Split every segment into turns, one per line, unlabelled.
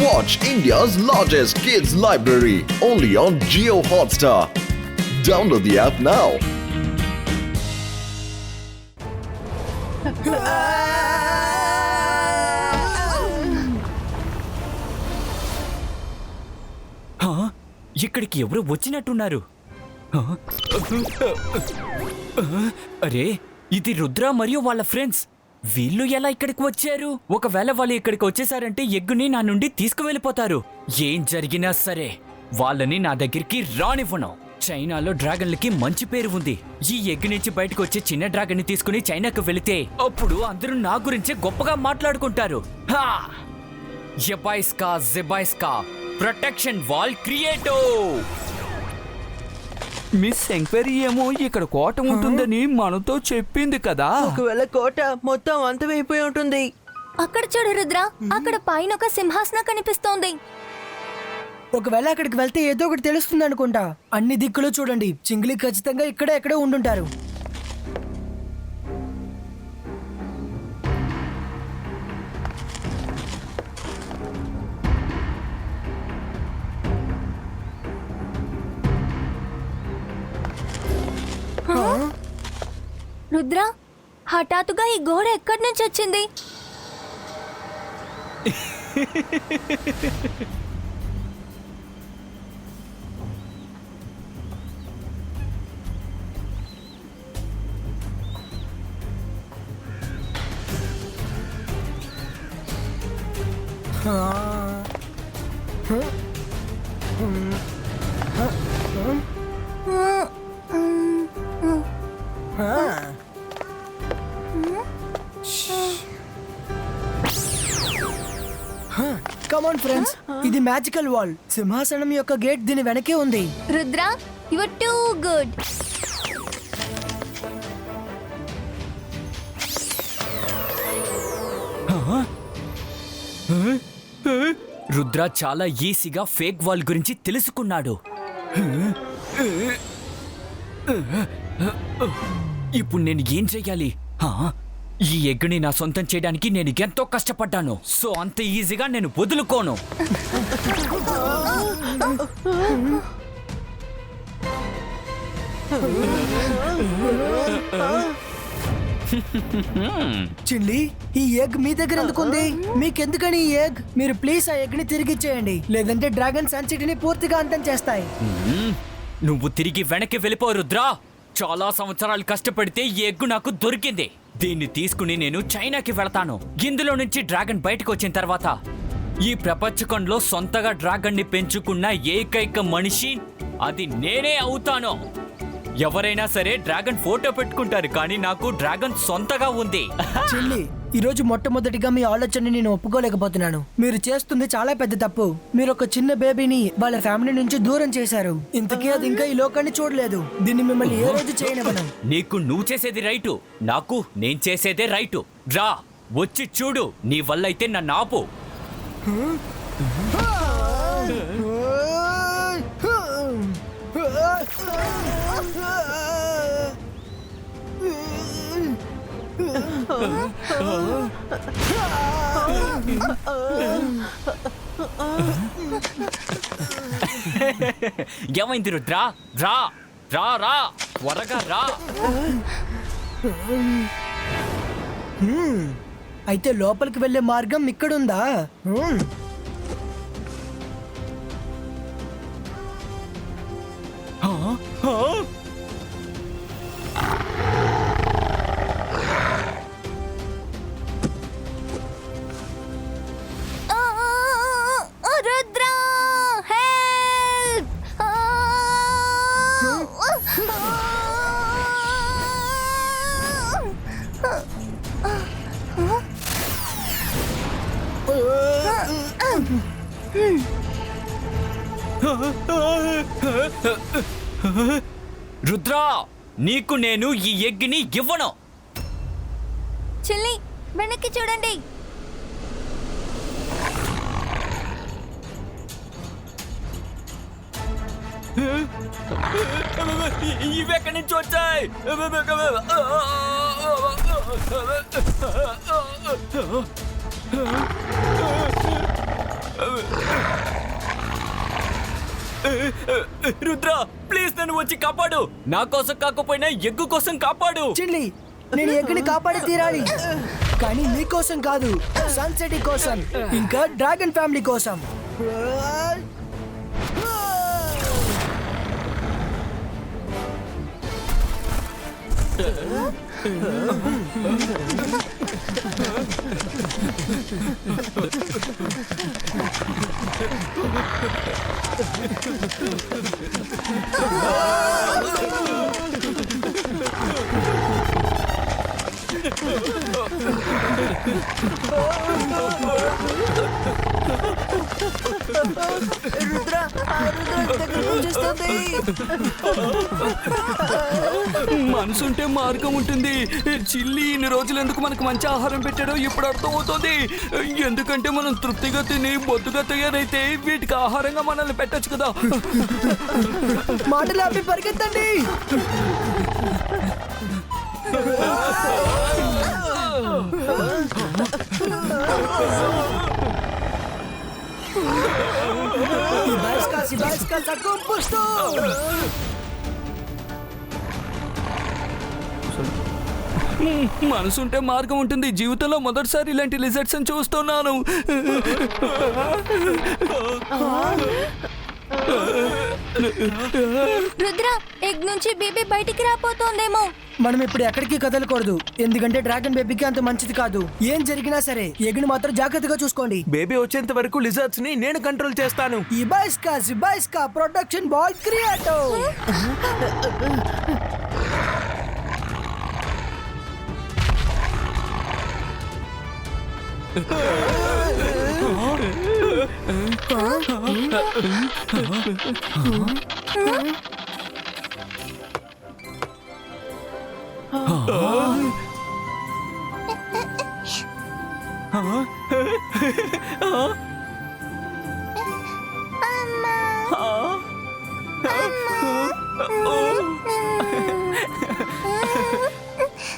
Watch India's largest kids library only on Jio Hotstar. Download the app now.
ఇక్కడికి ఎవరు వచ్చినట్టున్నారు? అరే, ఇది రుద్ర మరియు వాళ్ళ ఫ్రెండ్స్. వీళ్ళు ఎలా ఇక్కడికి వచ్చారు? ఒకవేళ వాళ్ళు ఇక్కడికి వచ్చేసారంటే ఎగ్గుని నా నుండి తీసుకువెళ్ళిపోతారు. ఏం జరిగినా సరే వాళ్ళని నా దగ్గరికి రానివ్వను. చైనాలో డ్రాగన్లకి మంచి పేరు ఉంది. ఈ ఎగ్ నుంచి బయటకు వచ్చే చిన్న డ్రాగన్ ని తీసుకుని చైనాకు వెళితే అప్పుడు అందరూ నా గురించే గొప్పగా మాట్లాడుకుంటారు. జెబాయిస్కా జెబాయిస్కా ప్రొటెక్షన్ వాల్ క్రియేటో.
మిస్ ఎంక్వైరీ ఏమో ఇక్కడ కోట ఉంటుందని మనతో చెప్పింది కదా.
ఒకవేళ కోట మొత్తం అంతమైపోయి ఉంటుంది.
అక్కడ చూడు రుద్ర, అక్కడ పైన ఒక సింహాసనం కనిపిస్తోంది.
ఒకవేళ అక్కడికి వెళ్తే ఏదో ఒకటి తెలుస్తుంది అనుకుంటా. అన్ని దిక్కులు చూడండి, చింగిలి ఖచ్చితంగా ఇక్కడే ఎక్కడే ఉండుంటారు.
రుద్ర, హఠాత్తుగా ఈ గోడ ఎక్కడి నుంచి వచ్చింది?
కమాన్ ఫ్రెండ్స్, ఇది మ్యాజికల్ వాల్. సింహాసనం యొక్క గేట్ దీని వెనకే ఉంది.
Rudra, you are too good.
Rudra చాలా ఈజీగా ఫేక్ వాల్ గురించి తెలుసుకున్నాడు. ఇప్పుడు నేను ఏం చెయ్యాలి? ఈ ఎగ్గుని నా సొంతం చేయడానికి నేను ఎంతో కష్టపడ్డాను. సో అంత ఈజీగా నేను వదులుకోను.
చిల్లి, ఈ ఎగ్ మీ దగ్గర ఎందుకుంది? మీకెందుకని ఈ ఎగ్? మీరు ప్లీజ్ ఆ ఎగ్ ని తిరిగి ఇచ్చేయండి, లేదంటే డ్రాగన్ సన్సిటీని పూర్తిగా అంతం చేస్తాయి.
నువ్వు తిరిగి వెనక్కి వెళ్ళిపో రుద్రా. చాలా సంవత్సరాలు కష్టపడితే ఈ ఎగ్గు నాకు దొరికింది. దీన్ని తీసుకుని నేను చైనాకి వెళతాను. ఇందులో నుంచి డ్రాగన్ బయటకు వచ్చిన తర్వాత ఈ ప్రపంచకంలో సొంతగా డ్రాగన్ ని పెంచుకున్న ఏకైక మనిషి అది నేనే అవుతాను. ఎవరైనా సరే డ్రాగన్ ఫోటో పెట్టుకుంటారు, కానీ నాకు డ్రాగన్ సొంతగా ఉంది.
చిల్లి, ఈ రోజు మొట్టమొదటిగా మీ ఆలోచనని నేను ఒప్పుకోలేకపోతున్నాను. మీరు చేస్తుంది చాలా పెద్ద తప్పు. మీరు ఒక చిన్న బేబీని వాళ్ళ ఫ్యామిలీ నుంచి దూరం చేశారు. ఇంతకీ అది ఇంకా ఈ లోకాన్ని చూడలేదు. దీన్ని మిమ్మల్ని ఏ రోజు చేయనివ్వను.
నీకు నువ్వు చేసేది రైటు, నాకు నేను చేసేదే రైటు. రా, వచ్చి చూడు. నీ వల్ల అయితే నన్ను ఆపు. ఏమైంది రుద్రా? రా రా రా, త్వరగా రా.
అయితే లోపలికి వెళ్లే మార్గం ఇక్కడుందా?
రుద్ర, హెల్ప్!
రుద్రా, నీకు నేను ఈ ఎగ్గిని ఇవ్వను.
చిల్లి, వెనక్కి చూడండి.
ఇవెక్కడి నుంచి వచ్చాయి? రుద్ర ప్లీజ్ నన్ను వచ్చి కాపాడు. నా కోసం కాకపోయినా ఎగ్గు కోసం కాపాడు.
చిల్లి నేను ఎగ్గుని కాపాడి తీరాలి, కానీ నీ కోసం కాదు, సన్ సిటీ కోసం, ఇంకా డ్రాగన్ ఫ్యామిలీ కోసం.
రుద్ర దగ్గరకు వచ్చేస్తుంది.
మనసుంటే మార్గం ఉంటుంది. చిల్లి ఇన్ని రోజులు ఎందుకు మనకు మంచి ఆహారం పెట్టాడో ఇప్పుడు అర్థమవుతుంది. ఎందుకంటే మనం తృప్తిగా తిని బొద్దుగా తయారైతే వీటికి ఆహారంగా మనల్ని పెట్టచ్చు కదా.
మాటలు ఆపి పరిగెత్తండి. Ibaiska sa composto!
మనసుంటే మార్గం ఉంటుంది. జీవితంలో మొదటిసారి ఇలాంటి లిజర్ట్స్ చూస్తున్నాను.
రుద్ర ఎగ్ నుంచి బేబీ బయటికి రాపోతోందేమో.
మనం ఇప్పుడు ఎక్కడికి కదలకూడదు, ఎందుకంటే డ్రాగన్ బేబీకి అంత మంచిది కాదు. ఏం జరిగినా సరే ఎగ్ని మాత్రం జాగ్రత్తగా చూసుకోండి.
బేబీ వచ్చేంత వరకు లిజర్డ్స్ ని నేను కంట్రోల్ చేస్తాను.
ఇబాయిస్కా ప్రొడక్షన్ బాల్ క్రియేటో.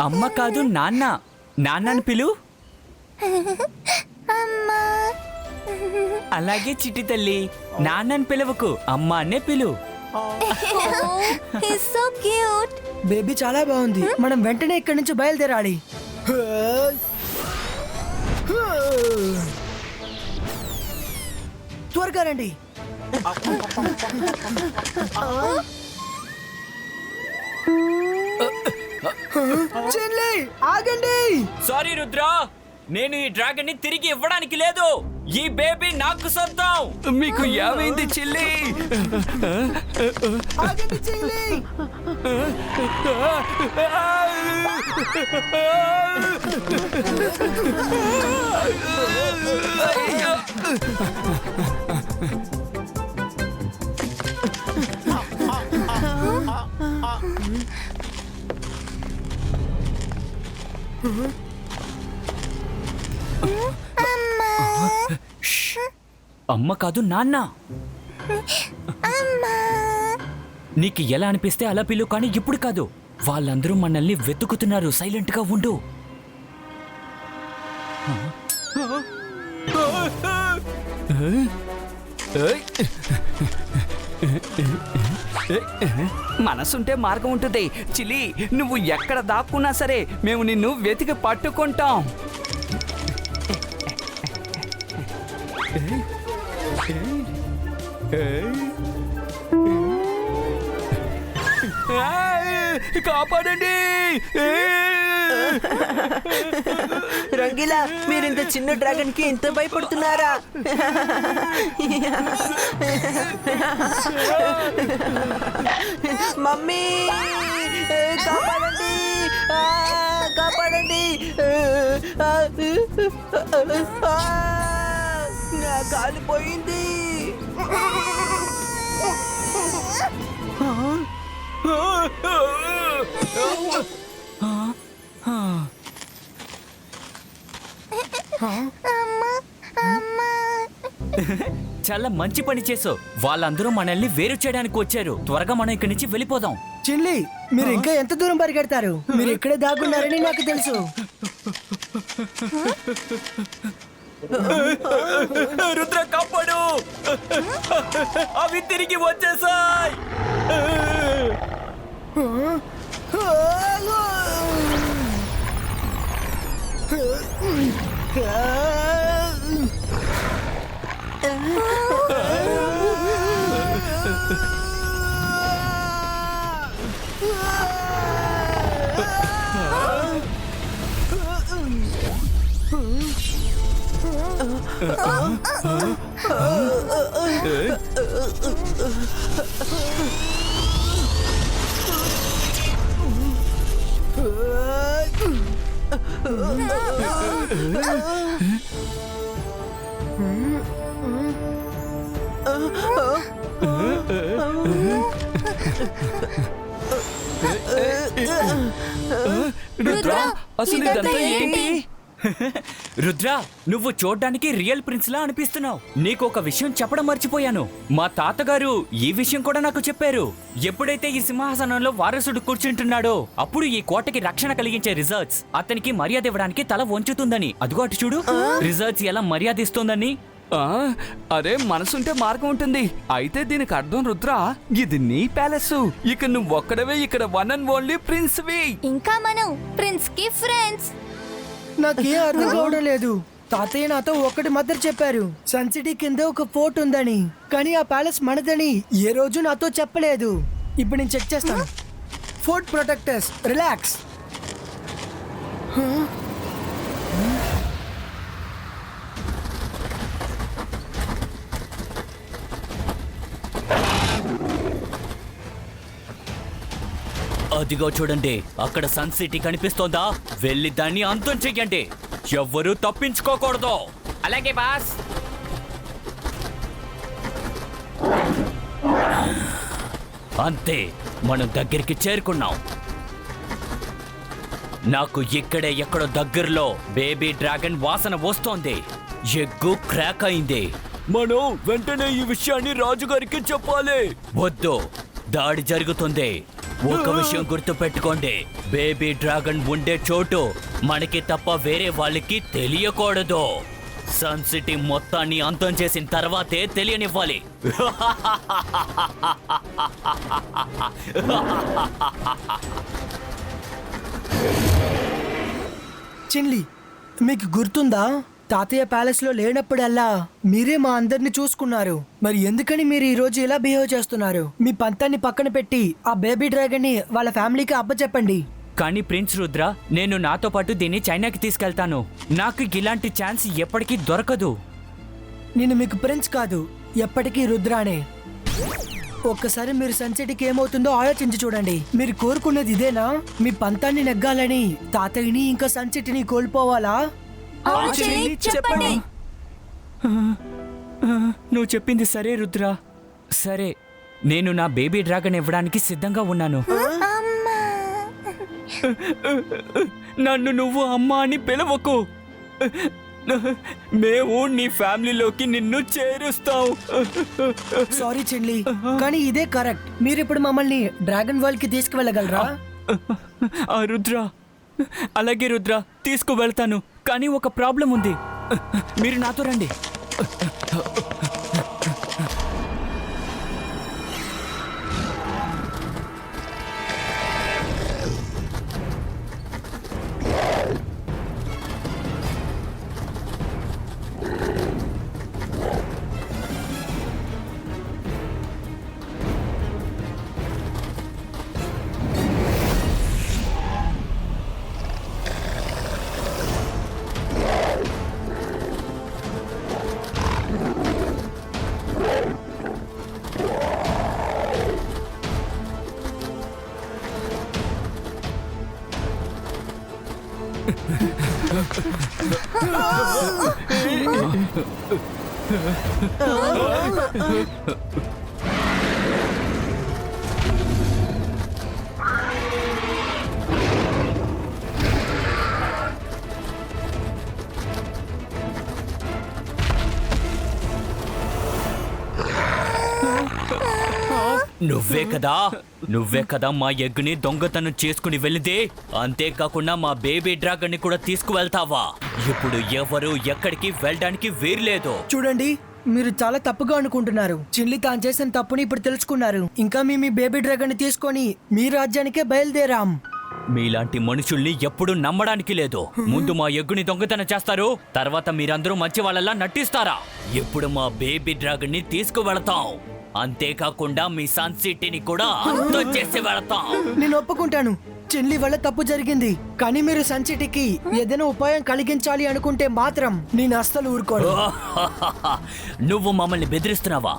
అమ్మ కాదు నాన్న. నాన్నని పిలు. అలాగే చిట్టి తల్లి, నాన్నని పిలవకు, అమ్మ అనే పిలు.
He's so cute.
బేబీ చాలా బాగుంది. మనం వెంటనే ఇక్కడి నుంచి బయలుదేరాలి. త్వరగా రండి. చెల్లి ఆగండి.
సారీ రుద్ర, నేను ఈ డ్రాగన్ ని తిరిగి ఇవ్వడానికి లేదు. ఈ బేబీ నాకు సొంతం.
మీకు ఏమైంది చెల్లి?
ఆగండి చెల్లి.
అమ్మ కాదు నాన్న. నీకు ఎలా అనిపిస్తే అలా పిలు, కానీ ఇప్పుడు కాదు. వాళ్ళందరూ మనల్ని వెతుకుతున్నారు. సైలెంట్ గా ఉండు.
మనసుంటే మార్గం ఉంటుంది. చిలి, నువ్వు ఎక్కడ దాక్కున్నా సరే మేము నిన్ను వెతికి పట్టుకుంటాం. కాపాడండి.
రంగీలా, మీరింత చిన్న డ్రాగన్ కి ఎంత భయపడుతున్నారా? మమ్మీ కాపాడండి, కాపాడండి. నా కాలిపోయింది.
చాలా మంచి పని చేసావు. వాళ్ళందరూ మనల్ని వేరు చేయడానికి వచ్చారు. త్వరగా మనం ఇక్కడి నుంచి వెళ్ళిపోదాం.
చిల్లి, మీరు ఇంకా ఎంత దూరం పరిగెడతారు? మీరు ఇక్కడే దాక్కున్నారని నాకు తెలుసు.
రుద్ర కాపాడు. అవి తిరిగి వచ్చేసాయి.
రుద్రా, అసలు ఇదంతా ఏంటి?
రుద్ర, నువ్వు చూడ్డానికి రియల్ ప్రిన్స్ లా అనిపిస్తున్నావు. నీకు ఒక విషయం చెప్పడం మర్చిపోయాను. మా తాతగారు ఈ విషయం కూడా నాకు చెప్పారు. ఎప్పుడైతే ఈ సింహాసనంలో వారసుడు కూర్చుంటున్నాడో అప్పుడు ఈ కోటకి రక్షణ కలిగించే రిజర్ట్స్ అతనికి మర్యాద ఇవ్వడానికి తల వంచుతుందని. అదిగో అటు చూడు, రిజర్ట్స్ ఎలా మర్యాద ఇస్తుందని.
అరే, మనసుంటే మార్గం ఉంటుంది. అయితే దీనికి అర్థం రుద్ర, ఇది నీ ప్యాలెస్. ఇక నువ్వు ఒక్కడవే ఇక్కడ వన్ అండ్ ఓన్లీ ప్రిన్స్ వి.
ఇంకా మనం ప్రిన్స్ కి ఫ్రెండ్స్.
నాకేం అర్థం కావడం లేదు. తాతయ్య నాతో ఒకటి మాత్రం చెప్పారు, సన్ సిటీ కింద ఒక ఫోర్ట్ ఉందని. కానీ ఆ ప్యాలెస్ మనదని ఏ రోజు నాతో చెప్పలేదు. ఇప్పుడు నేను చెక్ చేస్తాను. Fort protectors, relax.
అదిగో చూడండి, అక్కడ సన్ సిటీ కనిపిస్తోందా? వెళ్ళి దాన్ని అంతం చెయ్యండి. ఎవ్వరూ తప్పించుకోకూడదు. అలాగే బాస్. అంతే, మనం దగ్గరికి చేరుకున్నాం. నాకు ఇక్కడే ఎక్కడో దగ్గరలో బేబీ డ్రాగన్ వాసన వస్తోంది. ఎగ్గు క్రాక్ అయింది. మనం వెంటనే ఈ విషయాన్ని రాజుగారికి చెప్పాలి. వద్దు, దాడి జరుగుతుంది. ఒక విషయం గుర్తు పెట్టుకోండి, బేబీ డ్రాగన్ ఉండే చోటు మనకి తప్ప వేరే వాళ్ళకి తెలియకూడదు. సన్ సిటీ మొత్తాన్ని అంతం చేసిన తర్వాతే తెలియనివ్వాలి.
చిన్లీ, మీకు గుర్తుందా? తాతయ్య ప్యాలెస్ లో లేనప్పుడల్లా మీరే మా అందరిని చూసుకున్నారు. మరి ఎందుకని మీరు ఈ రోజు ఇలా బిహేవ్ చేస్తున్నారు? మీ పంతాన్ని పక్కన పెట్టి ఆ బేబీ డ్రాగన్ ని వాళ్ళ ఫ్యామిలీకి అప్పచెప్పండి.
కానీ ప్రిన్స్ రుద్ర, నేను నాతో పాటు దీన్ని చైనాకి తీసుకెళ్తాను. నాకు ఇలాంటి ఛాన్స్ ఎప్పటికీ దొరకదు.
నేను మీకు ప్రిన్స్ కాదు, ఎప్పటికీ రుద్రానే. ఒక్కసారి మీరు సన్ సిటీకి ఏమవుతుందో ఆలోచించి చూడండి. మీరు కోరుకునేది ఇదేనా? మీ పంతాన్ని నెగ్గాలని తాతయ్యని ఇంకా సన్ సిటీని కోల్పోవాలా?
చెప్పండి.
నువ్వు చెప్పింది సరే రుద్ర. సరే, నేను నా బేబీ డ్రాగన్ ఇవ్వడానికి సిద్ధంగా ఉన్నాను. నన్ను నువ్వు అమ్మ అని పిలవకు. మేము నీ ఫ్యామిలీలోకి నిన్ను చేరుస్తాం.
సారీ చెల్లి, కానీ ఇదే కరెక్ట్. మీరు ఇప్పుడు మమ్మల్ని డ్రాగన్ వరల్డ్ కి తీసుకువెళ్ళగలరా?
రుద్ర, అలాగే రుద్ర, తీసుకువెళ్తాను. కానీ ఒక ప్రాబ్లం ఉంది. మీరు నాతో రండి. నువ్వే కదా మా ఎగ్గుని దొంగతనం చేసుకుని వెళ్ళింది. అంతేకాకుండా మా బేబీ డ్రాగన్ ని కూడా తీసుకువెళ్తావా? ఇప్పుడు ఎవరు ఎక్కడికి వెళ్ళడానికి వీర్లేదు.
చూడండి, మీరు చాలా తప్పుగా అనుకుంటున్నారు. చిల్లి తాను చేసిన తప్పుని ఇప్పుడు తెలుసుకున్నారు. ఇంకా మీ బేబీ డ్రాగన్ ని తీసుకొని మీ రాజ్యానికే బయలుదేరాం.
మీలాంటి మనుషుల్ని ఎప్పుడూ నమ్మడానికి లేదు. ముందు మా ఎగ్గుని దొంగతనం చేస్తారు, తర్వాత మీరందరూ మంచి వాళ్ళలా నటిస్తారా? ఇప్పుడు మా బేబీ డ్రాగన్ ని తీసుకువెళతాం. అంతేకాకుండా మీ సన్ సిటీని కూడా అంతం చేసి వెళతాం.
నేను ఒప్పుకుంటాను, చెల్లి వల్ల తప్పు జరిగింది. కానీ మీరు సన్ సిటీకి ఏదైనా ఉపాయం కలిగించాలి అనుకుంటే మాత్రం నేను అస్సలు ఊరుకోను.
నువ్వు మమ్మల్ని బెదిరిస్తున్నావా?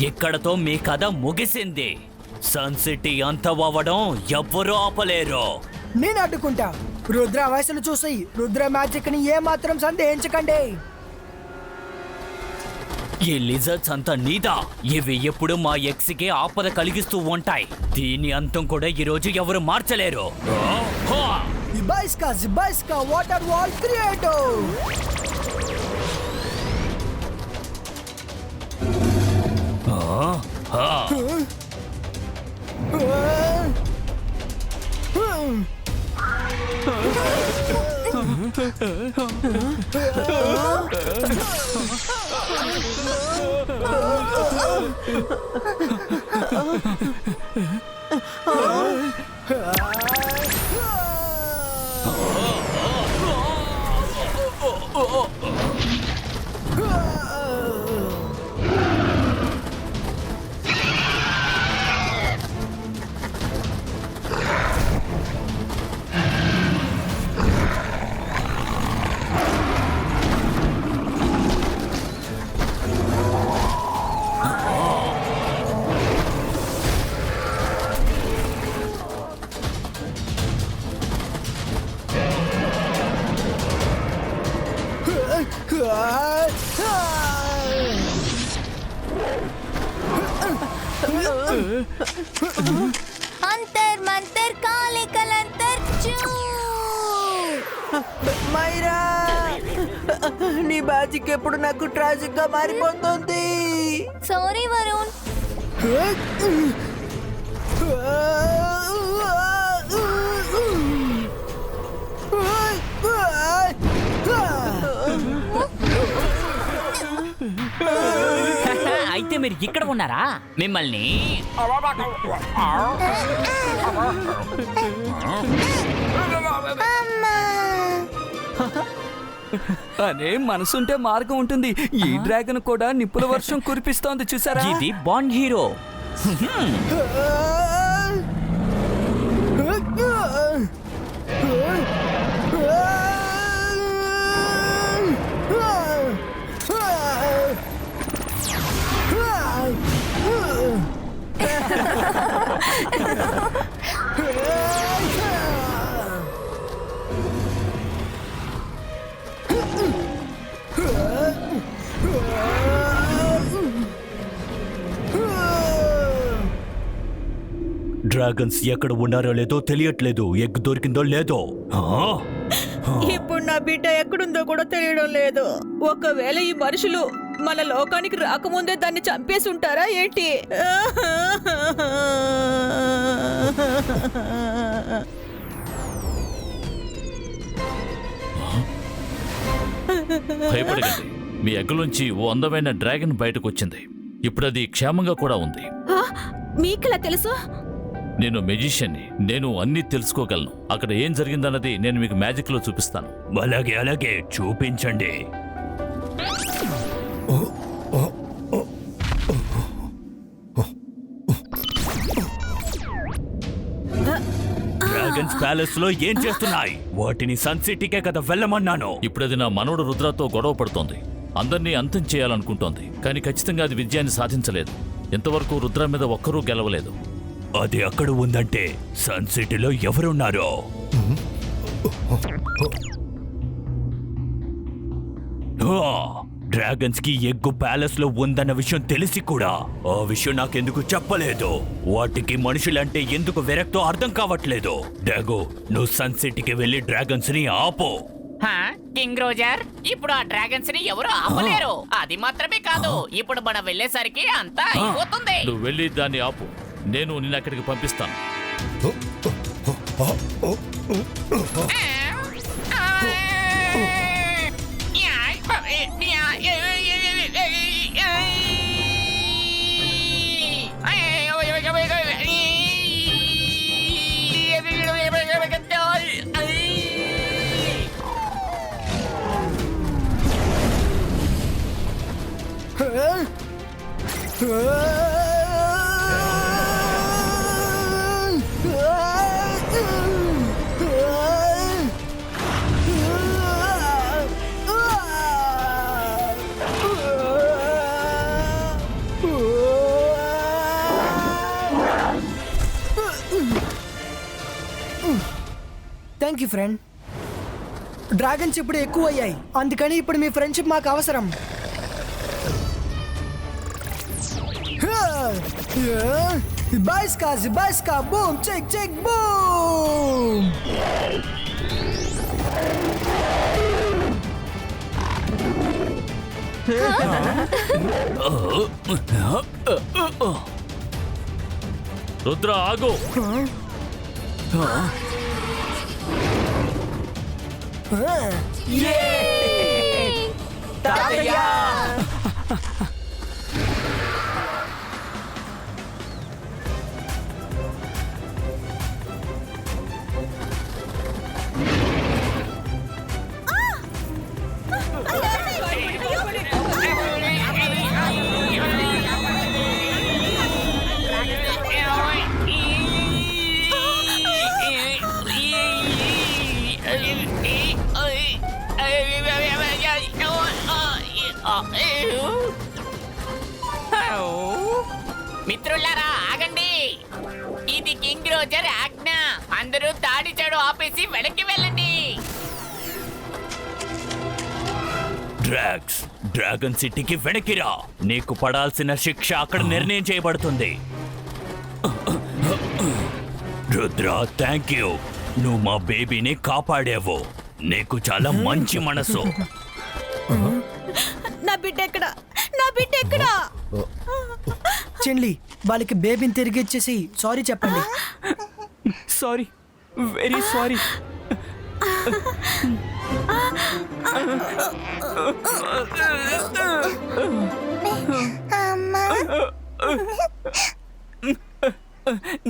ఇక్కడతో మీ కథ ముగిసింది. సన్ సిటీ అంతమవ్వడం ఎవ్వరూ ఆపలేరు.
నేను అడ్డుకుంటా. రుద్ర వయసును చూసి రుద్ర మ్యాజిక్ ని ఏ మాత్రం సందేహించకండి.
ఈ లిజర్డ్స్ అంతా నీదా. ఇవి ఎప్పుడు మా ఎక్స్ కి ఆపద కలిగిస్తూ ఉంటాయి. దీని అంతం కూడా ఈ రోజు ఎవరు మార్చలేరు.
జిబాయిస్కా వాటర్ వాల్ క్రియేటో.
అంతర్ మంతర్ కాళీ కలంతర్ చూ.
మైరా, నీ మ్యాజిక్ ఎప్పుడు నాకు ట్రాజిక్ గా మారిపోతుంది.
సారీ వరుణ్.
అయితే మీరు ఇక్కడ ఉన్నారా? మిమ్మల్ని
అనే మనసుంటే మార్గం ఉంటుంది. ఈ డ్రాగన్ కూడా నిప్పుల వర్షం కురిపిస్తోంది, చూసారా?
ఇది బాండ్ హీరో. డ్రాగన్స్ ఎక్కడ ఉన్నారో లేదో తెలియట్లేదు. ఎగ్ దొరికిందో లేదో.
ఇప్పుడు నా బిడ్డ ఎక్కడుందో కూడా తెలియడం లేదు. ఒకవేళ ఈ మనుషులు మన లోకానికి రాకముందే దాన్ని చంపేసి ఉంటారా ఏంటి?
భయపడకండి, మీ ఎగ్గులోంచి ఓ అందమైన డ్రాగన్ బయటకు వచ్చింది. ఇప్పుడు అది క్షేమంగా కూడా ఉంది.
మీకెలా తెలుసు?
నేను మెజిషియన్ని, నేను అన్నీ తెలుసుకోగలను. అక్కడ ఏం జరిగిందన్నది నేను మీకు మ్యాజిక్ లో చూపిస్తాను.
అలాగే అలాగే చూపించండి. డ్రాగన్స్ ప్యాలెస్ లో ఏం చేస్తున్నాయి? వాటిని సన్ సిటీకే కదా వెళ్ళమన్నాను.
ఇప్పుడు అది నా మనవడు రుద్రతో గొడవ పడుతోంది. అందరినీ అంతం చేయాలనుకుంటోంది. కానీ ఖచ్చితంగా అది విజయాన్ని సాధించలేదు. ఇంతవరకు రుద్ర మీద ఒక్కరూ గెలవలేదు.
అది అక్కడ ఉందంటే సన్ సిటీలో ఎవరున్నారో? డ్రాగన్స్ కి ఎగ్గు ప్యాలెస్ లో ఉందన్న విషయం తెలిసి కూడా ఆ విషయం నాకెందుకు చెప్పలేదు? వాటికి మనుషులంటే ఎందుకు విరక్తో అర్థం కావట్లేదు. డాగో, నువ్వు సన్ సిటీకి వెళ్ళి డ్రాగన్స్ ని ఆపో.
కింగ్ రోజర్, ఇప్పుడు ఆ డ్రాగన్స్ ని ఎవరు ఆపలేరు. అది మాత్రమే కాదు, ఇప్పుడు మనం వెళ్ళేసరికి అంతా అయిపోతుంది.
నువ్వు వెళ్ళి దాన్ని ఆపు. నేను నిన్ను అక్కడికి పంపిస్తాను.
Thank you friend. డ్రాగన్స్ ఇప్పుడు ఎక్కువ అయ్యాయి, అందుకని ఇప్పుడు మీ ఫ్రెండ్షిప్ మాకు అవసరం. బాయ్స్కా boom check check boom.
Rudra ఆగు.
మిత్రులారా ఆగండి, ఇది కింగ్ రోజర్ ఆజ్ఞ. అందరూ తాడి చెడు ఆపేసి వెనక్కి వెళ్ళండి.
డ్రాగన్ సిటీకి వెనక్కిరా. నీకు పడాల్సిన శిక్ష అక్కడ నిర్ణయం చేయబడుతుంది. Rudra, thank you. నువ్వు మా బేబీని కాపాడావు. నీకు చాలా మంచి మనసు.
నా బిడ్డ ఎక్కడ? నా బిడ్డ ఎక్కడ?
చెన్లీ, వాళ్ళకి బేబీని తిరిగి ఇచ్చేసి సారీ చెప్పండి.
Sorry, very sorry.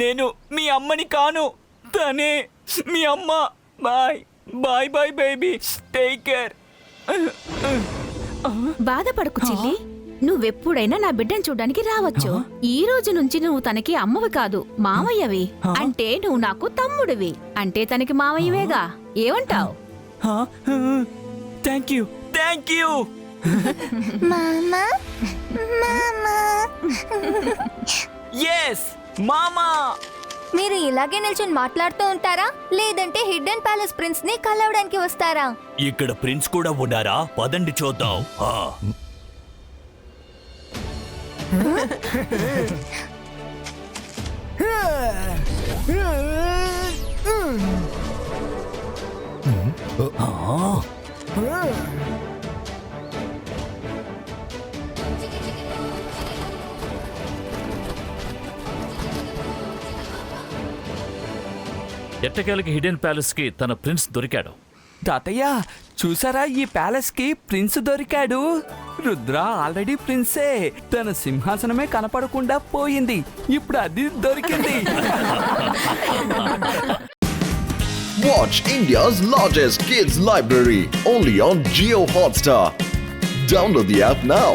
నేను మీ అమ్మని కాను, తనే మీ అమ్మ. Bye bye bye baby, take care.
బాధపడకు చెల్లి, నువ్వెప్పుడైనా నా బిడ్డను చూడ్డానికి రావచ్చు. ఈ రోజు నుంచి నువ్వు తనకి అమ్మవి కాదు, మామయ్యవి. అంటే నువ్వు నాకు తమ్ముడివి, అంటే తనకి మామయ్యవేగా. ఏమంటావు?
Thank you, thank you.
మామా మామా.
ఎస్ మామా.
మీరు ఇలాగే నిల్చొని మాట్లాడుతూ ఉంటారా, లేదంటే హిడెన్ ప్యాలెస్ ప్రిన్స్ ని కలవడానికి వస్తారా?
ఇక్కడ ప్రిన్స్ కూడా ఉన్నారా? పదండి చూద్దాం.
ఎట్టకేలకి హిడెన్ ప్యాలెస్ కి తన ప్రిన్స్ దొరికాడు.
తాతయ్య చూసారా, ఈ ప్యాలెస్ కి ప్రిన్స్ దొరికాడు. రుద్ర ఆల్రెడీ ప్రిన్సే. తన సింహాసనమే కనపడకుండా పోయింది, ఇప్పుడు అది దొరికింది.
Watch India's largest kids library only on Jio Hotstar. Download the app now.